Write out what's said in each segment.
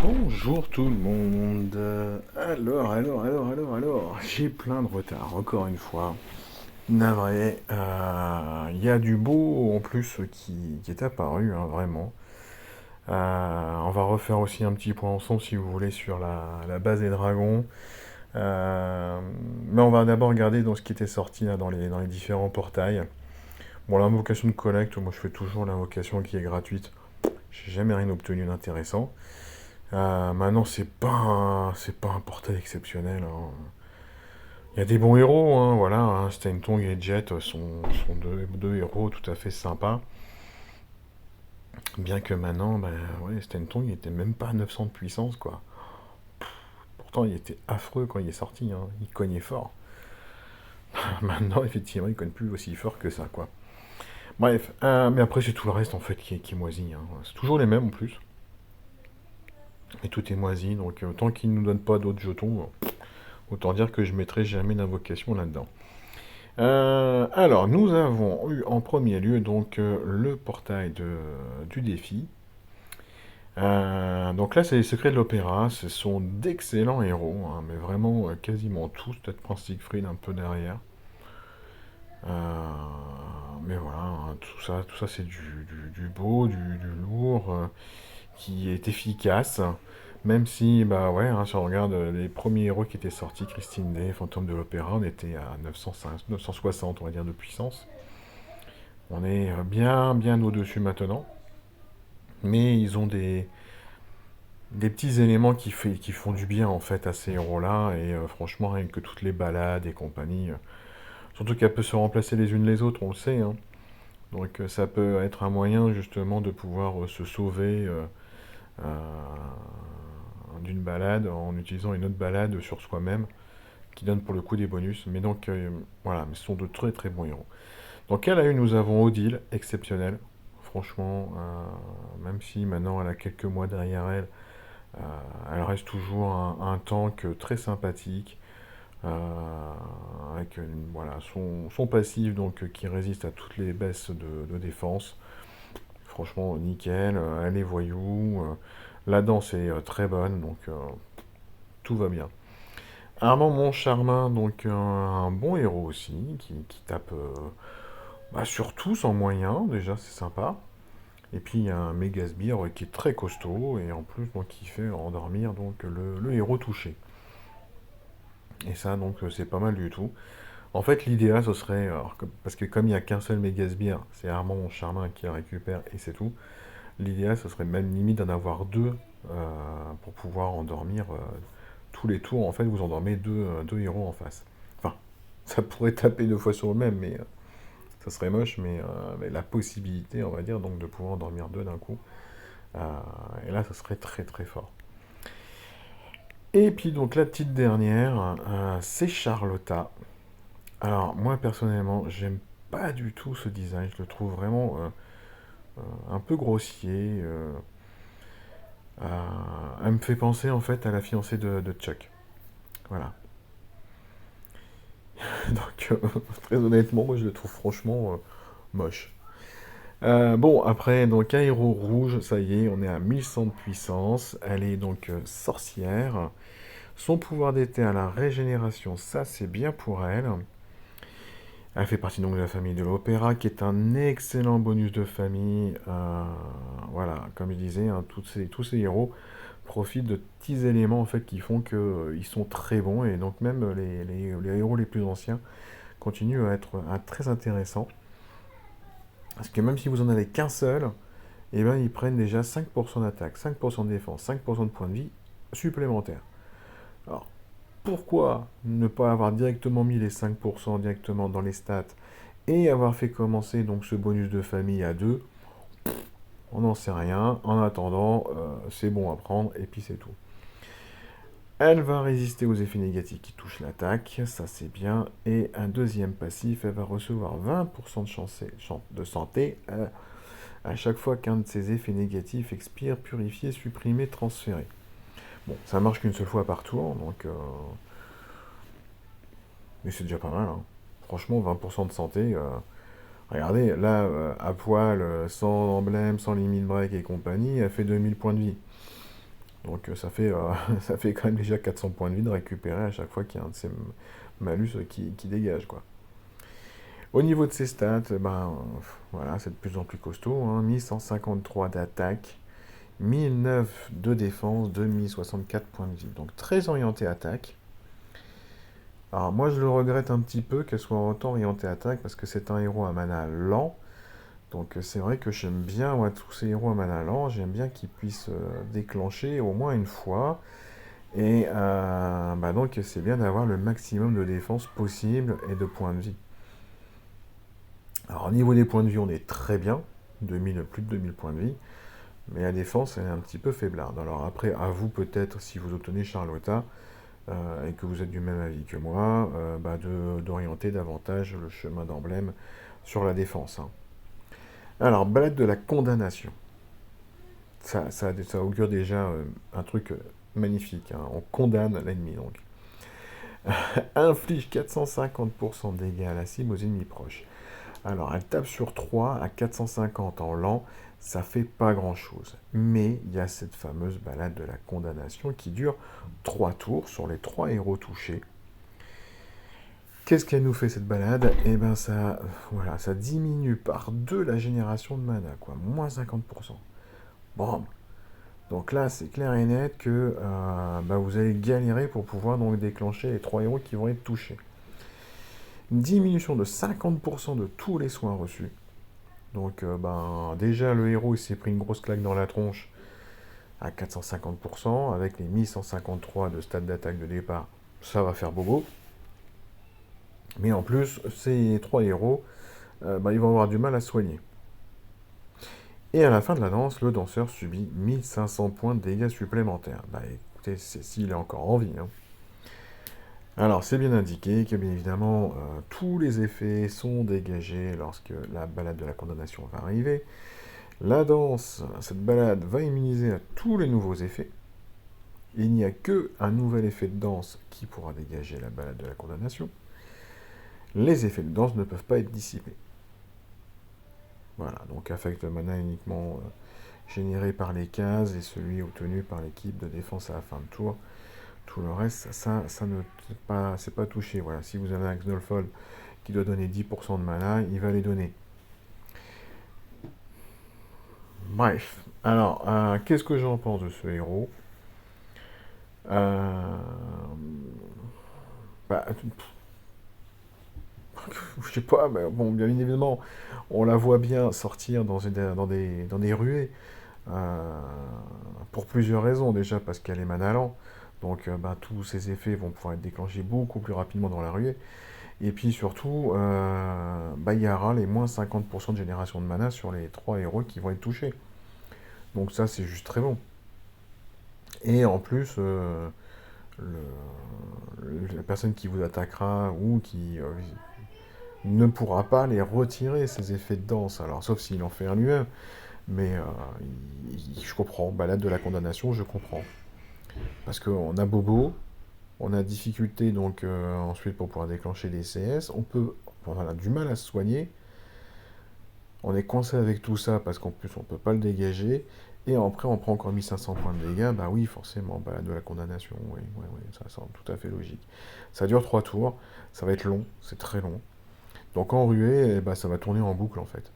Bonjour tout le monde. J'ai plein de retard, encore une fois. Navré. Il y a du beau en plus qui est apparu, hein, vraiment. On va refaire aussi un petit point ensemble, si vous voulez, sur la base des dragons. Euh, mais on va d'abord regarder dans ce qui était sorti là, dans les différents portails. Bon, l'invocation de collecte, moi je fais toujours l'invocation qui est gratuite. J'ai jamais rien obtenu d'intéressant. Maintenant, c'est pas un portail exceptionnel, hein. Il y a des bons héros, hein, voilà, hein. Stentong et Jet sont deux héros tout à fait sympas. Bien que maintenant, ben, ouais, Stentong il était même pas à 900 de puissance, quoi. Pourtant, il était affreux quand il est sorti, hein. Il cognait fort. Maintenant, effectivement, il cogne plus aussi fort que ça, quoi. Bref, mais après, c'est tout le reste, en fait, qui est moisi, hein. C'est toujours les mêmes, en plus. Et tout est moisi, donc tant qu'ils nous donnent pas d'autres jetons, autant dire que je mettrai jamais d'invocation là-dedans. Alors, nous avons eu en premier lieu donc le portail du défi. Donc là, c'est les secrets de l'opéra. Ce sont d'excellents héros, hein, mais vraiment quasiment tous, peut-être Prince Siegfried un peu derrière. Mais voilà, hein, tout ça c'est du beau, du lourd, qui est efficace. Même si, bah ouais, hein, si on regarde les premiers héros qui étaient sortis, Christine Day, Fantôme de l'Opéra, on était à 905, 960, on va dire, de puissance. On est bien, bien au-dessus maintenant. Mais ils ont des petits éléments qui font du bien, en fait, à ces héros-là. Et franchement, rien que toutes les balades et compagnie. Surtout qu'elles peuvent se remplacer les unes les autres, on le sait, hein. Donc ça peut être un moyen, justement, de pouvoir se sauver euh, d'une balade en utilisant une autre balade sur soi-même, qui donne pour le coup des bonus. Mais donc, voilà, mais ce sont de très très bons héros. Donc, à la une, nous avons Odile, exceptionnel. Franchement, même si maintenant elle a quelques mois derrière elle, euh, elle reste toujours un tank très sympathique. Avec voilà, son passif donc, qui résiste à toutes les baisses de défense. Franchement, nickel. Elle est voyou. La danse est très bonne, donc tout va bien. Armand Moncharmin, donc un bon héros aussi, qui tape bah, sur tous en moyen, déjà c'est sympa. Et puis il y a un méga sbire qui est très costaud et en plus donc, qui fait endormir donc, le héros touché. Et ça donc c'est pas mal du tout. En fait l'idéal ce serait, alors, parce que comme il n'y a qu'un seul méga sbire, c'est Armand Charmin qui le récupère et c'est tout. L'idéal ce serait même limite d'en avoir deux pour pouvoir endormir tous les tours. En fait vous endormez deux héros en face. Enfin, ça pourrait taper deux fois sur le même, mais ça serait moche, mais la possibilité, on va dire, donc de pouvoir en dormir deux d'un coup. Euh, et là, ça serait très très fort. Et puis donc la petite dernière, c'est Charlotta. Alors moi personnellement, j'aime pas du tout ce design. Je le trouve vraiment un peu grossier. Elle me fait penser en fait à la fiancée de Chuck. Voilà. Donc très honnêtement, moi je le trouve franchement moche. Bon, après, donc un héros rouge, ça y est, on est à 1100 de puissance. Elle est donc sorcière. Son pouvoir d'été à la régénération, ça c'est bien pour elle. Elle fait partie donc de la famille de l'opéra, qui est un excellent bonus de famille. Voilà, comme je disais, hein, tous ces héros profitent de petits éléments en fait qui font qu'ils sont très bons et donc même les héros les plus anciens continuent à être très intéressants. Parce que même si vous en avez qu'un seul, eh ben, ils prennent déjà 5% d'attaque, 5% de défense, 5% de points de vie supplémentaires. Alors, pourquoi ne pas avoir directement mis les 5% directement dans les stats et avoir fait commencer donc ce bonus de famille à 2? On n'en sait rien. En attendant, c'est bon à prendre et puis c'est tout. Elle va résister aux effets négatifs qui touchent l'attaque, ça c'est bien. Et un deuxième passif, elle va recevoir 20% de santé à chaque fois qu'un de ses effets négatifs expire, purifié, supprimé, transféré. Bon, ça marche qu'une seule fois par tour, donc mais c'est déjà pas mal, hein. Franchement, 20% de santé. Regardez, là, à poil, sans emblème, sans limit break et compagnie, elle fait 2000 points de vie. Donc ça fait quand même déjà 400 points de vie de récupérer à chaque fois qu'il y a un de ces malus qui dégage, quoi. Au niveau de ses stats, voilà, c'est de plus en plus costaud, hein. 1153 d'attaque, 1009 de défense, 2064 points de vie. Donc très orienté attaque. Alors moi je le regrette un petit peu qu'elle soit autant orientée attaque parce que c'est un héros à mana lent. Donc c'est vrai que j'aime bien moi, tous ces héros à mana lent, j'aime bien qu'ils puissent déclencher au moins une fois. Et donc c'est bien d'avoir le maximum de défense possible et de points de vie. Alors au niveau des points de vie, on est très bien, 2000, plus de 2000 points de vie, mais la défense elle est un petit peu faiblarde. Alors après, à vous peut-être, si vous obtenez Charlotta, et que vous êtes du même avis que moi, d'orienter davantage le chemin d'emblème sur la défense, hein. Alors, balade de la condamnation. Ça augure déjà un truc magnifique, hein. On condamne l'ennemi, donc. Inflige 450% de dégâts à la cible aux ennemis proches. Alors, elle tape sur 3 à 450 en lent, ça fait pas grand chose. Mais il y a cette fameuse balade de la condamnation qui dure 3 tours sur les 3 héros touchés. Qu'est-ce qu'elle nous fait cette balade? Eh ben ça diminue par 2 la génération de mana, quoi, moins 50%. Bon, donc là c'est clair et net que vous allez galérer pour pouvoir donc déclencher les 3 héros qui vont être touchés. Une diminution de 50% de tous les soins reçus. Donc déjà le héros il s'est pris une grosse claque dans la tronche à 450%, avec les 1153 de stade d'attaque de départ, ça va faire bobo. Mais en plus, ces 3 héros, ils vont avoir du mal à soigner. Et à la fin de la danse, le danseur subit 1500 points de dégâts supplémentaires. Écoutez, c'est s'il est encore en vie, hein. Alors, c'est bien indiqué que, bien évidemment, tous les effets sont dégagés lorsque la balade de la condamnation va arriver. La danse, cette balade va immuniser à tous les nouveaux effets. Il n'y a qu'un nouvel effet de danse qui pourra dégager la balade de la condamnation. Les effets de danse ne peuvent pas être dissipés. Voilà, donc affect mana uniquement généré par les cases et celui obtenu par l'équipe de défense à la fin de tour. Tout le reste, ça ne c'est pas touché. Voilà, si vous avez un Xnolfol qui doit donner 10% de mana, il va les donner. Bref, alors, qu'est-ce que j'en pense de ce héros? Bah, je sais pas, mais bon, bien évidemment, on la voit bien sortir dans des ruées, euh, pour plusieurs raisons. Déjà parce qu'elle est mana lent, donc tous ces effets vont pouvoir être déclenchés beaucoup plus rapidement dans la ruée. Et puis surtout, il y aura les moins 50% de génération de mana sur les 3 héros qui vont être touchés. Donc ça, c'est juste très bon. Et en plus, la personne qui vous attaquera ou qui ne pourra pas les retirer, ces effets de danse. Alors, sauf s'il en fait un lui-même. Mais je comprends. Balade de la condamnation, je comprends. Parce qu'on a Bobo, on a difficulté donc ensuite pour pouvoir déclencher des CS. On a du mal à se soigner. On est coincé avec tout ça parce qu'en plus on peut pas le dégager. Et après on prend encore 1500 points de dégâts. Bah oui, forcément, balade de la condamnation. Oui, ça semble tout à fait logique. Ça dure 3 tours. Ça va être long, c'est très long. Donc en ruée, ça va tourner en boucle en fait.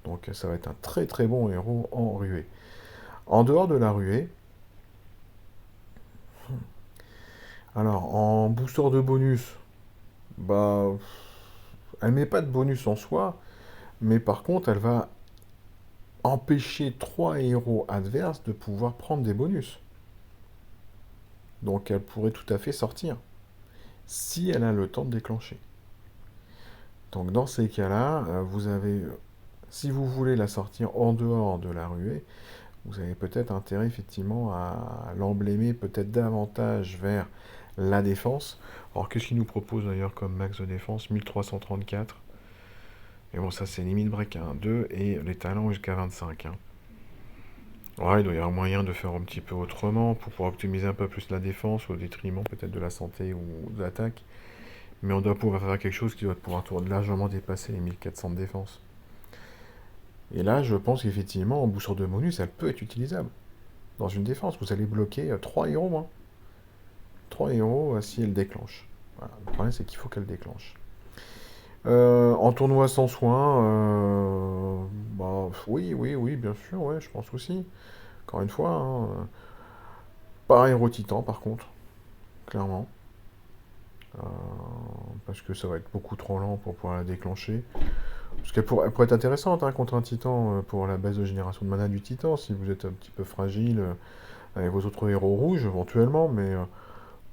Donc ça va être un très très bon héros en ruée. En dehors de la ruée, alors en booster de bonus, bah elle met pas de bonus en soi, mais par contre elle va empêcher 3 héros adverses de pouvoir prendre des bonus. Donc elle pourrait tout à fait sortir, si elle a le temps de déclencher. Donc dans ces cas-là, si vous voulez la sortir en dehors de la ruée, vous avez peut-être intérêt effectivement à l'emblémer peut-être davantage vers la défense. Alors qu'est-ce qu'il nous propose d'ailleurs comme max de défense? 1334. Et bon, ça c'est limite break à 2 et les talents jusqu'à 25, hein. Ouais, il doit y avoir moyen de faire un petit peu autrement pour pouvoir optimiser un peu plus la défense au détriment peut-être de la santé ou de l'attaque. Mais on doit pouvoir faire quelque chose qui doit pouvoir largement dépasser les 1400 de défense. Et là, je pense qu'effectivement, en booster de bonus, elle peut être utilisable. dans une défense. Vous allez bloquer 3 héros, hein. 3 héros si elle déclenche. Voilà. Le problème, c'est qu'il faut qu'elle déclenche. En tournoi sans soin, bah, oui, oui, oui, bien sûr, ouais, je pense aussi. Encore une fois, hein, pas un héros titan, par contre, clairement. Euh, Parce que ça va être beaucoup trop lent pour pouvoir la déclencher. Parce elle pourrait être intéressante hein, contre un titan pour la baisse de génération de mana du titan, si vous êtes un petit peu fragile avec vos autres héros rouges, éventuellement, mais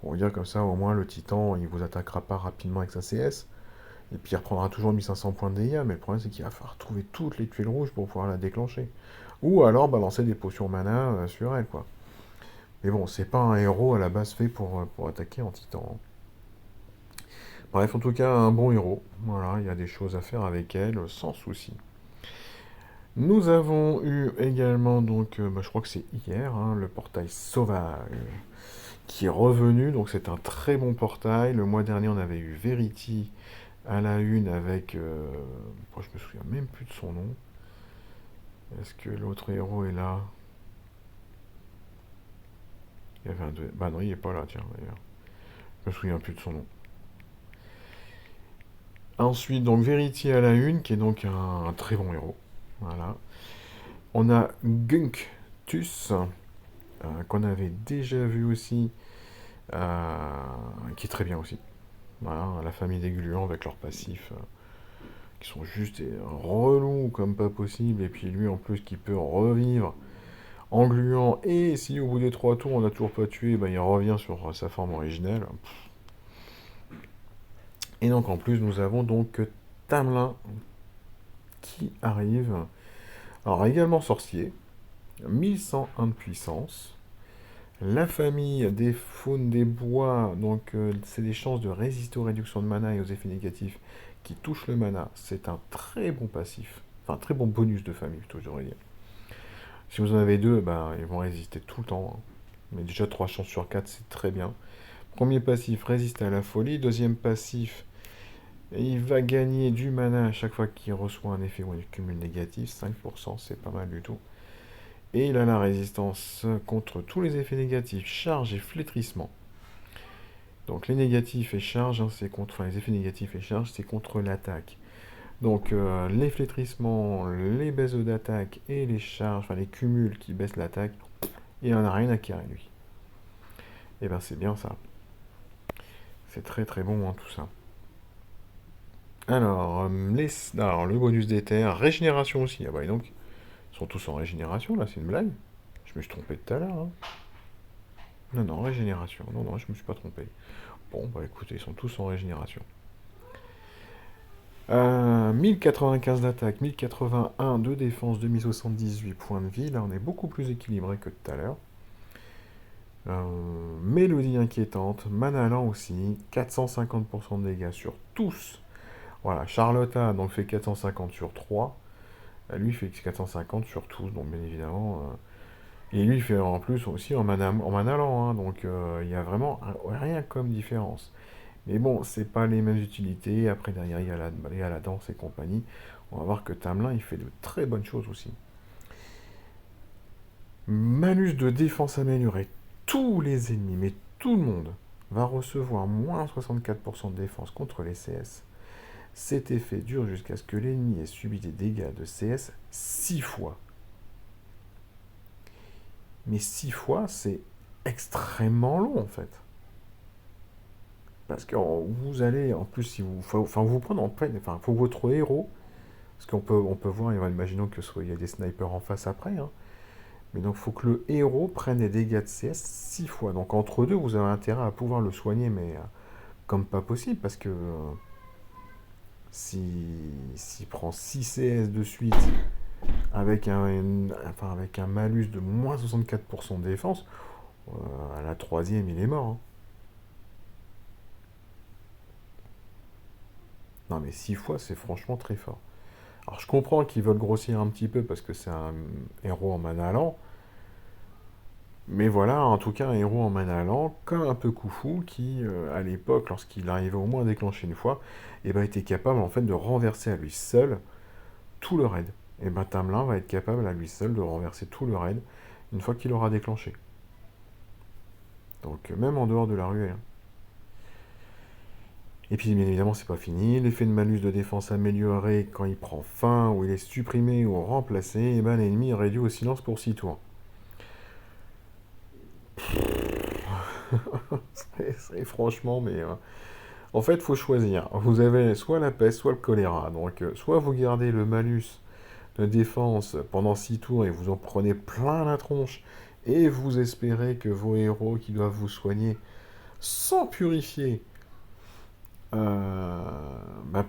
on va dire comme ça, au moins le titan, il vous attaquera pas rapidement avec sa CS. Et puis il reprendra toujours 1500 points de dégâts, mais le problème c'est qu'il va falloir trouver toutes les tuiles rouges pour pouvoir la déclencher. Ou alors balancer des potions mana sur elle, quoi. Mais bon, c'est pas un héros à la base fait pour attaquer en titan, hein. Bref, en tout cas, un bon héros. Voilà, il y a des choses à faire avec elle, sans souci. Nous avons eu également, donc, bah, je crois que c'est hier, hein, le portail sauvage qui est revenu. Donc c'est un très bon portail. Le mois dernier, on avait eu Verity à la une avec... moi, je me souviens même plus de son nom. Est-ce que l'autre héros est là? Il y avait un deux... Bah non, il est pas là, tiens, d'ailleurs. Je me souviens plus de son nom. Ensuite, donc Verity à la une, qui est donc un très bon héros. Voilà. On a Gunctus, qu'on avait déjà vu aussi, qui est très bien aussi. Voilà, la famille des gluants avec leurs passifs, qui sont juste relous comme pas possible. Et puis lui en plus qui peut revivre en gluant. Et si au bout des 3 tours on n'a toujours pas tué, bah, il revient sur sa forme originelle. Et donc en plus nous avons donc Tamelin qui arrive. Alors également sorcier, 1101 de puissance. La famille des faunes des bois, donc c'est des chances de résister aux réductions de mana et aux effets négatifs qui touchent le mana. C'est un très bon passif, enfin très bon bonus de famille plutôt, j'aurais dit. Si vous en avez deux, ben, ils vont résister tout le temps, hein. Mais déjà 3 chances sur 4, c'est très bien. Premier passif, résiste à la folie. Deuxième passif, il va gagner du mana à chaque fois qu'il reçoit un effet ou un cumul négatif. 5%, c'est pas mal du tout. Et il a la résistance contre tous les effets négatifs, charge et flétrissement. Donc les négatifs et charges, hein, c'est contre, enfin les effets négatifs et charges, c'est contre l'attaque. Donc les flétrissements, les baisses d'attaque et les charges, enfin les cumuls qui baissent l'attaque, il en a rien à carrer lui. Et ben c'est bien ça. C'est très très bon hein, tout ça. Alors, alors le bonus d'éther, régénération aussi. Ah bah et donc, ils sont tous en régénération là, c'est une blague. Je me suis trompé tout à l'heure, hein. Non, non, régénération. Non, non, je me suis pas trompé. Bon, bah écoutez, ils sont tous en régénération. 1095 d'attaque, 1081 de défense, 2078 points de vie. Là, on est beaucoup plus équilibré que tout à l'heure. Mélodie inquiétante, Manalan aussi, 450% de dégâts sur tous. Voilà, Charlotta donc fait 450 sur 3. Lui fait 450 sur tous, donc bien évidemment. Et lui il fait en plus aussi en Manalan, hein, donc il y a vraiment rien comme différence. Mais bon, c'est pas les mêmes utilités. Après, derrière, il y a la danse et compagnie. On va voir que Tamelin, il fait de très bonnes choses aussi. Malus de défense amélioré. Tous les ennemis, mais tout le monde, va recevoir moins 64% de défense contre les CS. Cet effet dure jusqu'à ce que l'ennemi ait subi des dégâts de CS 6 fois. Mais 6 fois, c'est extrêmement long en fait. Parce que vous allez, en plus, si vous, enfin, vous prenez en peine, enfin, faut votre héros, parce on peut voir, imaginons que il y a des snipers en face après, hein. Mais donc, il faut que le héros prenne des dégâts de CS 6 fois. Donc, entre deux, vous avez intérêt à pouvoir le soigner, mais comme pas possible, parce que s'il prend 6 CS de suite, avec un malus de moins 64% de défense, à la troisième, il est mort, hein. Non, mais 6 fois, c'est franchement très fort. Alors je comprends qu'ils veulent grossir un petit peu parce que c'est un héros en mana lent, mais voilà, en tout cas un héros en mana lent, comme un peu Khufu, qui à l'époque, lorsqu'il arrivait au moins à déclencher une fois, et ben, était capable en fait de renverser à lui seul tout le raid. Et ben Tamelin va être capable à lui seul de renverser tout le raid, une fois qu'il aura déclenché. Donc même en dehors de la ruée, hein. Et puis bien évidemment c'est pas fini, l'effet de malus de défense amélioré quand il prend fin, ou il est supprimé ou remplacé, et ben l'ennemi est réduit au silence pour 6 tours. Franchement, mais en fait, il faut choisir. Vous avez soit la peste, soit le choléra. Donc, soit vous gardez le malus de défense pendant 6 tours et vous en prenez plein la tronche, et vous espérez que vos héros qui doivent vous soigner sans purifier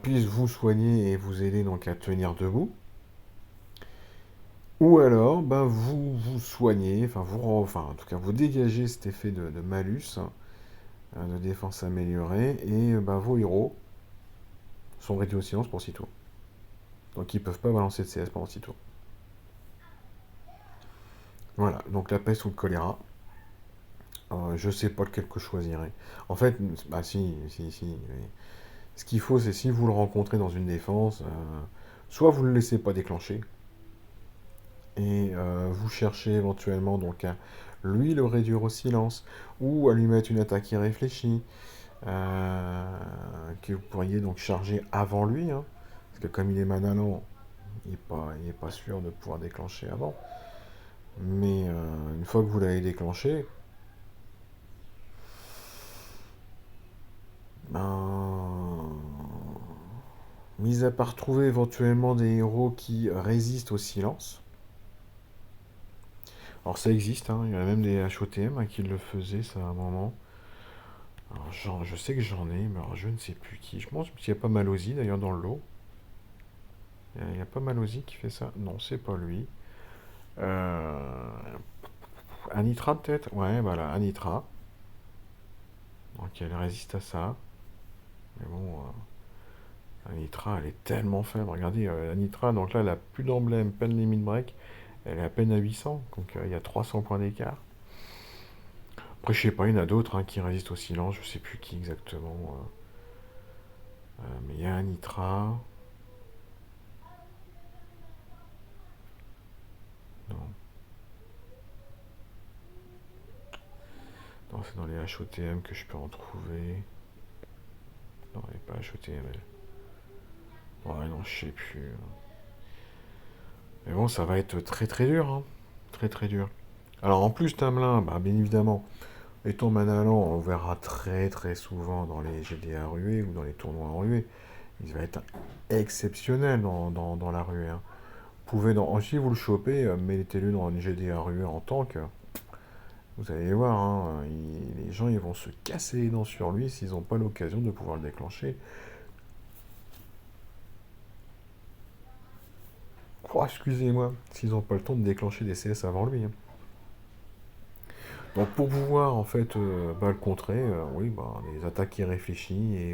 puissent vous soigner et vous aider donc à tenir debout. Ou alors, vous vous soignez, enfin en tout cas vous dégagez cet effet de malus, de défense améliorée, et vos héros sont réduits au silence pour 6 tours. Donc ils peuvent pas balancer de CS pendant 6 tours. Voilà, donc la peste ou le choléra. Je sais pas lequel que je choisirais. En fait, si. Ce qu'il faut, c'est si vous le rencontrez dans une défense, soit vous ne le laissez pas déclencher, et vous cherchez éventuellement donc à lui le réduire au silence, ou à lui mettre une attaque irréfléchie, que vous pourriez donc charger avant lui, hein, parce que comme il est mana lent, il est pas sûr de pouvoir déclencher avant. Mais une fois que vous l'avez déclenché, ben, mis à part trouver éventuellement des héros qui résistent au silence, alors ça existe, hein, il y en a même des HOTM qui le faisaient ça à un moment. Alors, je sais que j'en ai, mais alors je ne sais plus qui. Je pense qu'il y a pas Malozzi d'ailleurs dans le lot. Il y a pas Malozzi qui fait ça. Non, c'est pas lui. Euh, Anitra peut-être. Ouais, voilà, Anitra. Donc elle résiste à ça. Mais bon, Anitra, elle est tellement faible. Regardez, Anitra, donc là, elle a plus d'emblème, peine limit break. Elle est à peine à 800, donc il y a 300 points d'écart. Après, je sais pas, il y en a d'autres qui résistent au silence, je sais plus qui exactement. Mais il y a Anitra. Non, non c'est dans les HOTM que je peux en trouver. Non, elle n'est pas HOTM, elle. Ouais, non, je sais plus. Mais bon, ça va être très très dur, hein. Très très dur. Alors en plus, Tamelin, bien évidemment, étant Manalan, on verra très très souvent dans les GDA ruées ou dans les tournois en ruée. Il va être exceptionnel dans la ruée, hein. Vous pouvez, si vous le chopez, mettez-le dans une GDA ruée en tank. Vous allez voir, hein, les gens ils vont se casser les dents sur lui s'ils n'ont pas l'occasion de pouvoir le déclencher. Oh, excusez-moi, s'ils n'ont pas le temps de déclencher des CS avant lui, hein. Donc pour pouvoir en fait le contrer, oui, des attaques irréfléchies et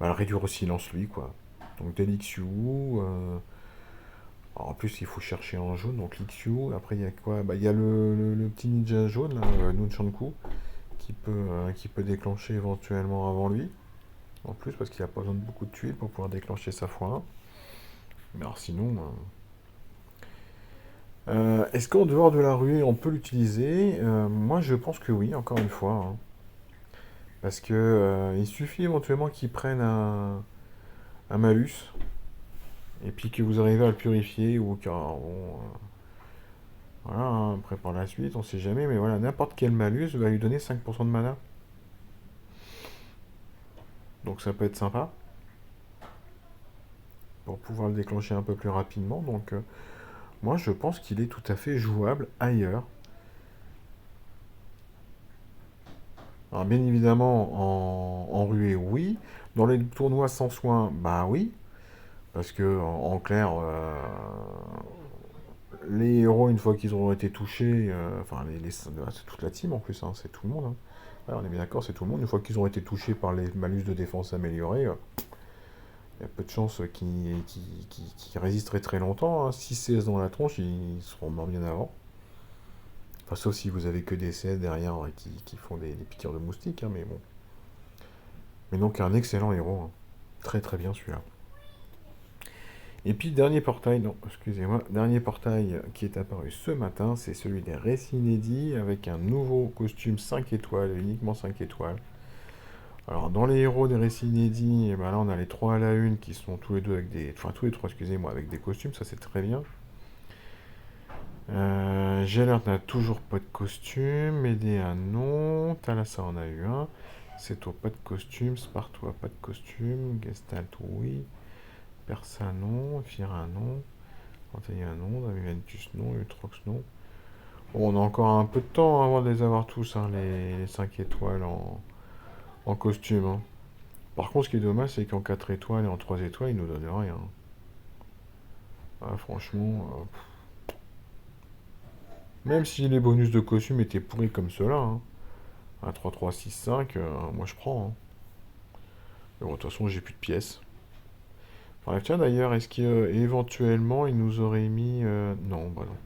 le réduire au silence lui, quoi. Donc des Lixiu, en plus il faut chercher en jaune, donc Lixiu, après il y a quoi? Il y a le petit ninja jaune, là, Nunchanku, qui peut déclencher éventuellement avant lui, en plus parce qu'il a pas besoin de beaucoup de tuiles pour pouvoir déclencher sa x1. Mais alors sinon, est-ce qu'en dehors de la ruée on peut l'utiliser? Moi je pense que oui, encore une fois, hein. Parce que il suffit éventuellement qu'il prenne un malus, et puis que vous arrivez à le purifier, ou voilà, hein, après par la suite, on sait jamais, mais voilà, n'importe quel malus va lui donner 5% de mana. Donc ça peut être sympa, pour pouvoir le déclencher un peu plus rapidement. Donc moi je pense qu'il est tout à fait jouable ailleurs. Alors bien évidemment, en ruée, oui. Dans les tournois sans soin, bah oui. Parce que, en clair, les héros, une fois qu'ils auront été touchés, enfin, c'est toute la team en plus, hein, c'est tout le monde, hein. Ouais, on est bien d'accord, c'est tout le monde. Une fois qu'ils auront été touchés par les malus de défense améliorés, il y a peu de chances qu'ils résistent très très longtemps, hein. Si CS dans la tronche, ils seront morts bien avant. Enfin, sauf si vous avez que des CS derrière qui font des piqûres de moustiques, hein, mais bon. Mais donc, un excellent héros, hein. Très très bien celui-là. Et puis, dernier portail, non, excusez-moi, dernier portail qui est apparu ce matin, c'est celui des récits inédits avec un nouveau costume 5 étoiles, uniquement 5 étoiles. Alors, dans les héros des récits inédits, eh ben là, on a les trois à la une qui sont tous les deux avec des. Enfin, tous les trois, excusez-moi, avec des costumes, ça c'est très bien. Gellert n'a toujours pas de costume. Médéa, non. Thalassa en a eu un. Seto, pas de costume. Spartois, pas de costume. Gestalt, oui. Persa, non. Fira, non. Antelia, non. Daviventus, non. Utrox, non. Bon, on a encore un peu de temps avant de les avoir tous, hein, les 5 étoiles en costume, hein. Par contre, ce qui est dommage, c'est qu'en 4 étoiles et en 3 étoiles, ils nous donnent rien. Ah, franchement, même si les bonus de costume étaient pourris comme ceux-là, hein, un 3, 3, 6, 5, moi je prends, hein. Mais bon, de toute façon, j'ai plus de pièces. Bref, tiens d'ailleurs, est-ce qu'éventuellement ils nous auraient mis. Non, bah non.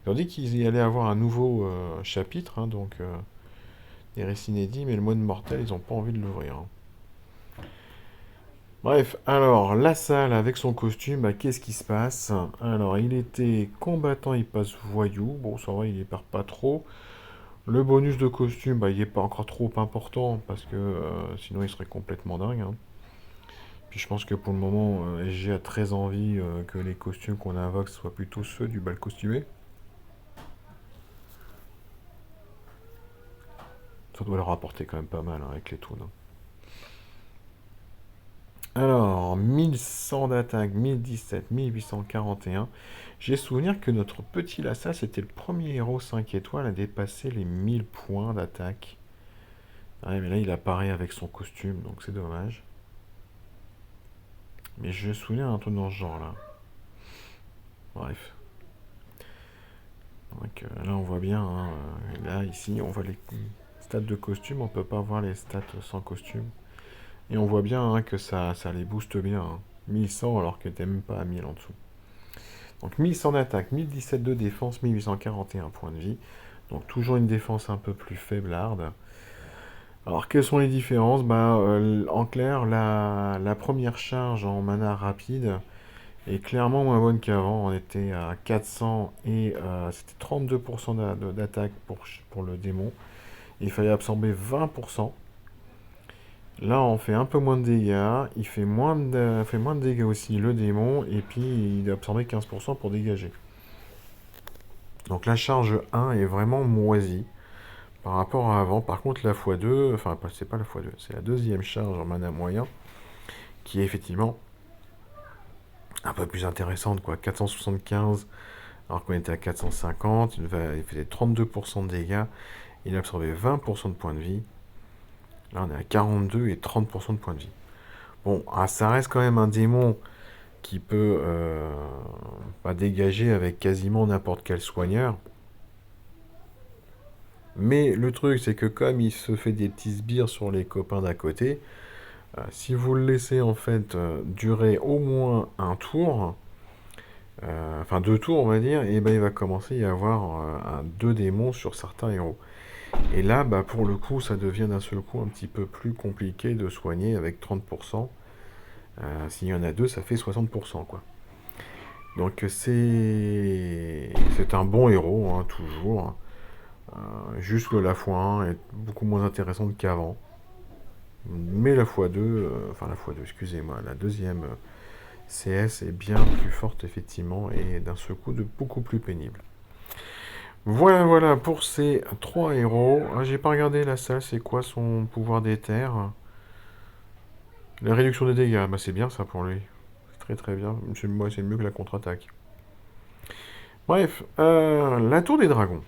Ils ont dit qu'ils y allaient avoir un nouveau chapitre, hein, donc des récits inédits, mais le mode mortel, ils n'ont pas envie de l'ouvrir, hein. Bref, alors, la salle avec son costume, bah, qu'est-ce qui se passe? Alors, il était combattant, il passe voyou. Bon, ça va, il y perd pas trop. Le bonus de costume, bah, il n'est pas encore trop important parce que sinon il serait complètement dingue, hein. Puis je pense que pour le moment, SG a très envie que les costumes qu'on invoque soient plutôt ceux du bal costumé. Ça doit leur rapporter quand même pas mal, hein, avec les toons, hein. Alors, 1100 d'attaque, 1017, 1841. J'ai souvenir que notre petit Lassa, c'était le premier héros 5 étoiles à dépasser les 1000 points d'attaque. Ouais, mais là, il apparaît avec son costume, donc c'est dommage. Mais je me souviens un truc dans ce genre-là. Bref. Donc, là, on voit bien, hein, là, ici, on voit les stats de costume. On peut pas voir les stats sans costume. Et on voit bien, hein, que ça les booste bien, hein. 1100 alors que t'es même pas à 1000 en dessous. Donc 1100 d'attaque, 1017 de défense, 1841 points de vie. Donc toujours une défense un peu plus faiblarde. Alors quelles sont les différences? Bah, en clair, la première charge en mana rapide est clairement moins bonne qu'avant. On était à 400 et c'était 32% d'attaque pour le démon. Il fallait absorber 20%. Là, on fait un peu moins de dégâts. Il fait moins de dégâts aussi, le démon. Et puis, il a absorbé 15% pour dégager. Donc la charge 1 est vraiment moisie par rapport à avant. Par contre, la x2, enfin, c'est pas la x2, c'est la deuxième charge en mana moyen qui est effectivement un peu plus intéressante, quoi. 475 alors qu'on était à 450. Il faisait 32% de dégâts. Il a absorbé 20% de points de vie. Là, on est à 42 et 30% de points de vie. Bon, ça reste quand même un démon qui peut pas dégager avec quasiment n'importe quel soigneur. Mais le truc, c'est que comme il se fait des petits sbires sur les copains d'à côté, si vous le laissez en fait durer au moins un tour, enfin 2 tours on va dire, et ben il va commencer à y avoir 2 démons sur certains héros. Et là, bah, pour le coup, ça devient d'un seul coup un petit peu plus compliqué de soigner avec 30%. S'il y en a 2, ça fait 60%, quoi. Donc c'est un bon héros, hein, toujours. Juste que la x1 est beaucoup moins intéressante qu'avant. Mais la x2, enfin la x2, excusez-moi, la deuxième CS est bien plus forte, effectivement, et d'un seul coup, beaucoup plus pénible. Voilà, voilà, pour ces 3 héros. Ah, j'ai pas regardé la salle, c'est quoi son pouvoir d'éther? La réduction des dégâts, bah c'est bien ça pour lui. C'est très très bien. Moi, c'est mieux que la contre-attaque. Bref, la tour des dragons.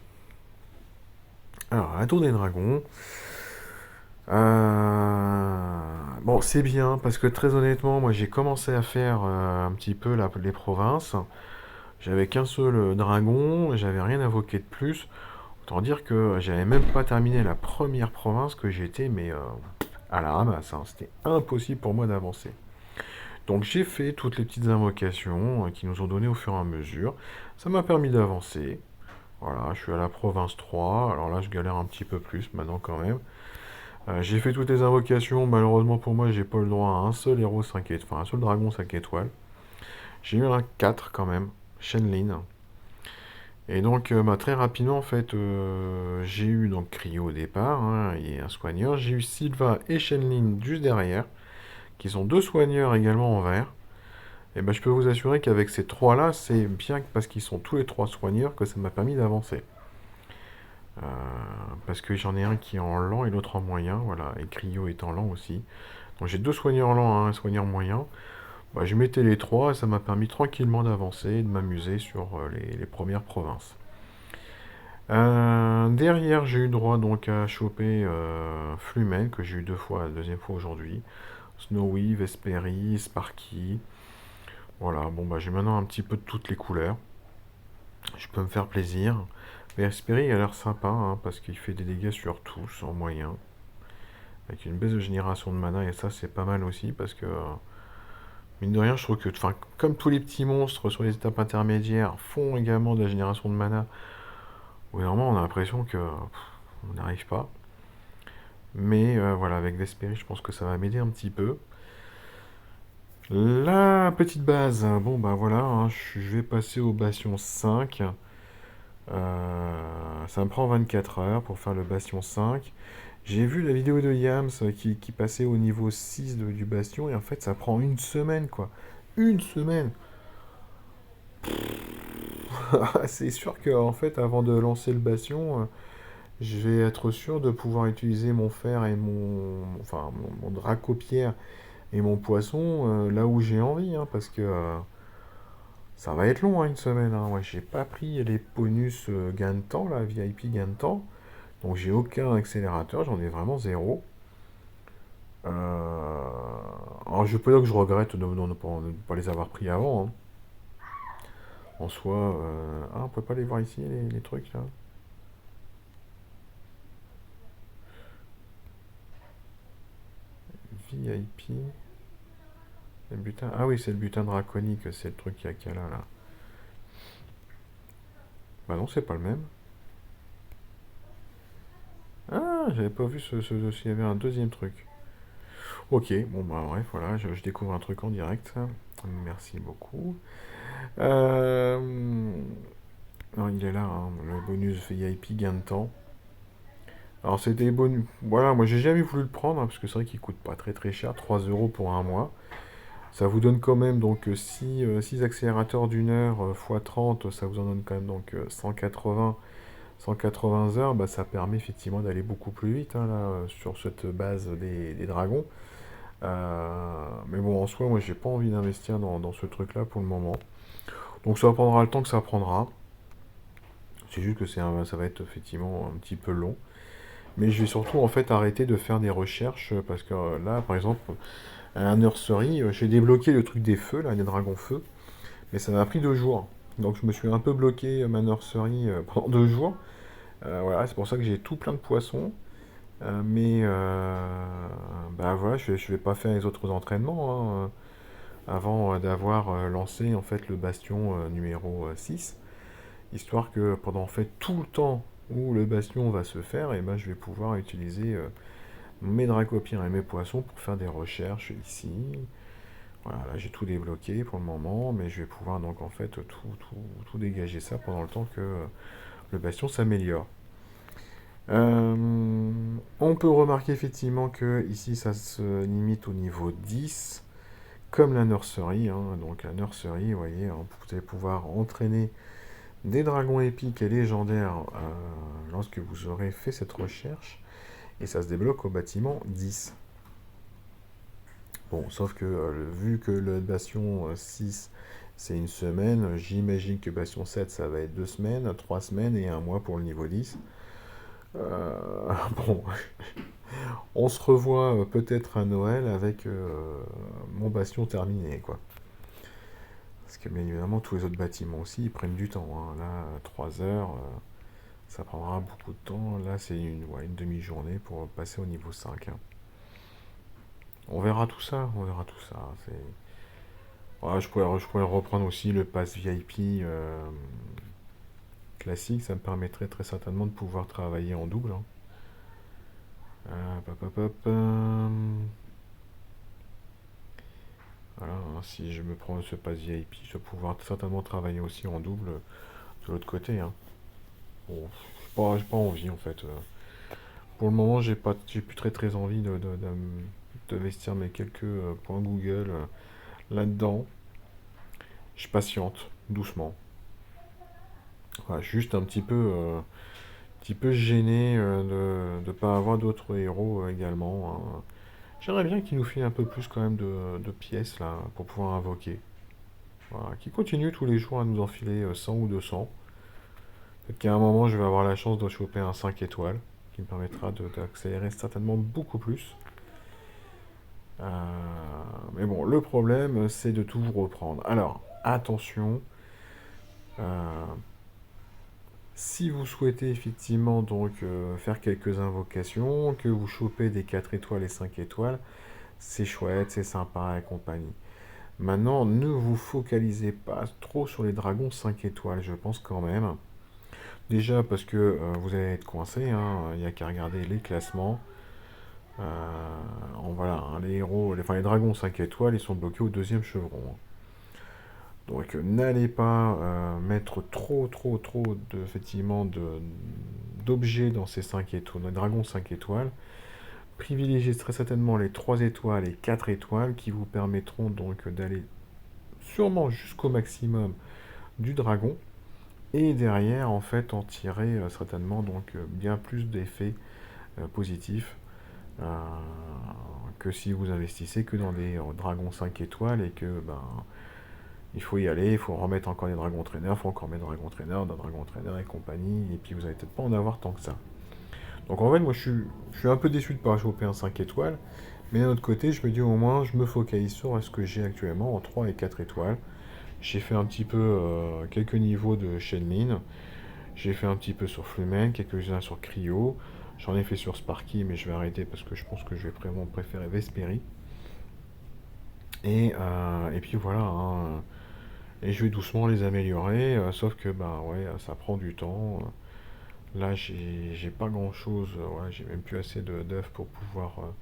Alors, la tour des dragons. Bon, c'est bien, parce que très honnêtement, moi j'ai commencé à faire un petit peu les provinces. J'avais qu'un seul dragon, j'avais rien invoqué de plus. Autant dire que j'avais même pas terminé la première province que j'étais, mais à la ramasse, hein. C'était impossible pour moi d'avancer. Donc j'ai fait toutes les petites invocations qui nous ont donné au fur et à mesure. Ça m'a permis d'avancer. Voilà, je suis à la province 3. Alors là, je galère un petit peu plus maintenant quand même. J'ai fait toutes les invocations. Malheureusement pour moi, j'ai pas le droit à un seul héros 5 étoiles, enfin un seul dragon 5 étoiles. J'ai eu un 4 quand même, Shenlin. Et donc, très rapidement, en fait, j'ai eu donc Cryo au départ, hein, et un soigneur. J'ai eu Sylva et Shenlin juste derrière, qui sont deux soigneurs également en vert. Et ben, je peux vous assurer qu'avec ces trois-là, c'est bien parce qu'ils sont tous les trois soigneurs que ça m'a permis d'avancer. Euh, Parce que j'en ai un qui est en lent et l'autre en moyen, voilà, et Cryo est en lent aussi. Donc j'ai deux soigneurs lents, hein, un soigneur moyen. Bah, je mettais les trois et ça m'a permis tranquillement d'avancer et de m'amuser sur les premières provinces. Derrière, j'ai eu droit donc à choper Flumen, que j'ai eu deux fois, la deuxième fois aujourd'hui. Snowy, Vesperi, Sparky. Voilà, bon bah j'ai maintenant un petit peu de toutes les couleurs. Je peux me faire plaisir. Vesperi a l'air sympa, hein, parce qu'il fait des dégâts sur tous en moyen. Avec une baisse de génération de mana, et ça c'est pas mal aussi, parce que mine de rien, je trouve que, enfin, comme tous les petits monstres sur les étapes intermédiaires font également de la génération de mana, vraiment on a l'impression que on n'arrive pas. Mais voilà, avec Vesperi, je pense que ça va m'aider un petit peu. La petite base, bon bah voilà, hein, je vais passer au bastion 5. Ça me prend 24 heures pour faire le bastion 5. J'ai vu la vidéo de Yams qui passait au niveau 6 du bastion et en fait ça prend une semaine quoi. Une semaine. C'est sûr que en fait avant de lancer le bastion, je vais être sûr de pouvoir utiliser mon fer et mon dracopierre et mon poisson là où j'ai envie, hein, parce que ça va être long, hein, une semaine. Hein. Ouais, j'ai pas pris les bonus gain de temps, là, VIP gain de temps. Donc j'ai aucun accélérateur, j'en ai vraiment zéro. Alors je peux dire que je regrette de ne pas les avoir pris avant. Hein. En soi, ah, on peut pas les voir ici, les trucs là. VIP. Le butin. Ah oui, c'est le butin draconique, c'est le truc qu'il y a là. Bah non, c'est pas le même. Ah, j'avais pas vu s'il y avait un deuxième truc. Ok, bon bah bref, voilà, je découvre un truc en direct. Merci beaucoup. Euh, non, il est là, hein, le bonus VIP gain de temps. Alors c'est des bonus. Voilà, moi j'ai jamais voulu le prendre, hein, parce que c'est vrai qu'il coûte pas très très cher, 3 euros pour un mois. Ça vous donne quand même donc 6 accélérateurs d'une heure x 30, ça vous en donne quand même donc 180 heures. Bah, ça permet effectivement d'aller beaucoup plus vite, hein, là, sur cette base des dragons. Mais bon, en soi, moi j'ai pas envie d'investir dans ce truc-là pour le moment. Donc ça prendra le temps que ça prendra. C'est juste que ça va être effectivement un petit peu long. Mais je vais surtout en fait arrêter de faire des recherches parce que là, par exemple, à la nursery, j'ai débloqué le truc des feux, là, des dragons feux, mais ça m'a pris 2 jours. Donc je me suis un peu bloqué ma nursery pendant 2 jours. Voilà, c'est pour ça que j'ai tout plein de poissons. Mais bah voilà, je vais pas faire les autres entraînements, hein, avant d'avoir lancé en fait le bastion numéro 6. Histoire que pendant en fait tout le temps où le bastion va se faire, et ben, je vais pouvoir utiliser mes dracopires et mes poissons pour faire des recherches ici. Voilà, là j'ai tout débloqué pour le moment, mais je vais pouvoir donc en fait tout dégager ça pendant le temps que le bastion s'améliore. On peut remarquer effectivement que ici ça se limite au niveau 10, comme la nursery. Hein. Donc la nursery, vous voyez, hein, vous allez pouvoir entraîner des dragons épiques et légendaires lorsque vous aurez fait cette recherche. Et ça se débloque au bâtiment 10. Bon, sauf que vu que le bastion 6 c'est une semaine, j'imagine que bastion 7 ça va être 2 semaines, 3 semaines et un mois pour le niveau 10. Bon, on se revoit peut-être à Noël avec mon bastion terminé, quoi. Parce que bien évidemment, tous les autres bâtiments aussi, ils prennent du temps. Hein. Là, 3 heures, ça prendra beaucoup de temps. Là, c'est une demi-journée pour passer au niveau 5. Hein. On verra tout ça, on verra tout ça. Ouais, je pourrais reprendre aussi le pass VIP classique, ça me permettrait très certainement de pouvoir travailler en double. Hein. Hop, hop, hop, hop. Voilà, hein, si je me prends ce pass VIP, je vais pouvoir certainement travailler aussi en double de l'autre côté, hein. Bon, j'ai pas envie en fait. Pour le moment, j'ai plus très envie d'investir mes quelques points Google là-dedans. Je patiente, doucement. Voilà, juste petit peu gêné de pas avoir d'autres héros également, hein. J'aimerais bien qu'il nous file un peu plus quand même de pièces là pour pouvoir invoquer. Voilà, qui continue tous les jours à nous enfiler 100 ou 200. Peut-être qu'à un moment, je vais avoir la chance de choper un 5 étoiles, qui me permettra d'accélérer certainement beaucoup plus. Euh, mais bon, le problème, c'est de tout reprendre. Alors, attention, euh, si vous souhaitez effectivement donc faire quelques invocations, que vous chopez des 4 étoiles et 5 étoiles, c'est chouette, c'est sympa et compagnie. Maintenant, ne vous focalisez pas trop sur les dragons 5 étoiles, je pense quand même. Déjà parce que vous allez être coincé, hein, il n'y a qu'à regarder les classements. Voilà, hein, les héros, les dragons 5 étoiles, ils sont bloqués au deuxième chevron, hein. Donc n'allez pas mettre trop effectivement d'objets dans ces 5 étoiles, les dragons 5 étoiles. Privilégiez très certainement les 3 étoiles et 4 étoiles qui vous permettront donc d'aller sûrement jusqu'au maximum du dragon. Et derrière, en fait, en tirer certainement donc bien plus d'effets positifs euh, que si vous investissez que dans des dragons 5 étoiles et que ben il faut y aller, il faut remettre encore des dragons traîneurs, il faut encore mettre des dragons traîneurs et compagnie, et puis vous allez peut-être pas en avoir tant que ça. Donc en fait, moi je suis un peu déçu de ne pas choper un 5 étoiles, mais d'un autre côté, je me dis au moins, je me focalise sur ce que j'ai actuellement en 3 et 4 étoiles. J'ai fait un petit peu quelques niveaux de Shenlin, j'ai fait un petit peu sur Flumen, quelques-uns sur Cryo, j'en ai fait sur Sparky, mais je vais arrêter parce que je pense que je vais vraiment préférer Vesperi. Et puis voilà, hein, et je vais doucement les améliorer, sauf que bah ouais, ça prend du temps. Là, j'ai pas grand chose, ouais, j'ai même plus assez d'œufs pour pouvoir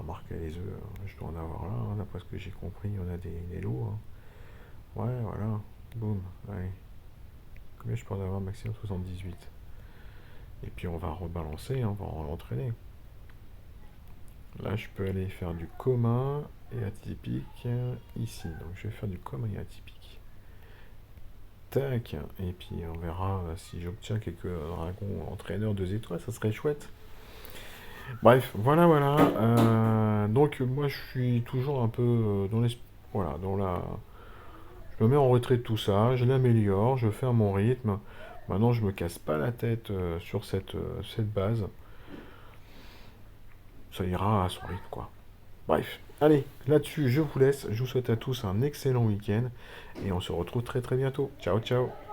marquer les œufs. Je dois en avoir là, hein, d'après ce que j'ai compris, on a des lots, hein. Ouais, voilà, boum, allez. Combien je peux en avoir maximum 78. Et puis on va rebalancer, hein, on va entraîner. Là, je peux aller faire du commun et atypique ici. Donc je vais faire du commun et atypique. Tac, et puis on verra si j'obtiens quelques dragons entraîneurs 2 étoiles, ça serait chouette. Bref, voilà. Donc moi je suis toujours un peu voilà, je me mets en retrait de tout ça, je l'améliore, je fais à mon rythme. Maintenant je me casse pas la tête sur cette base. Ça ira à son rythme, quoi. Bref, allez, là-dessus je vous laisse. Je vous souhaite à tous un excellent week-end et on se retrouve très bientôt. Ciao ciao.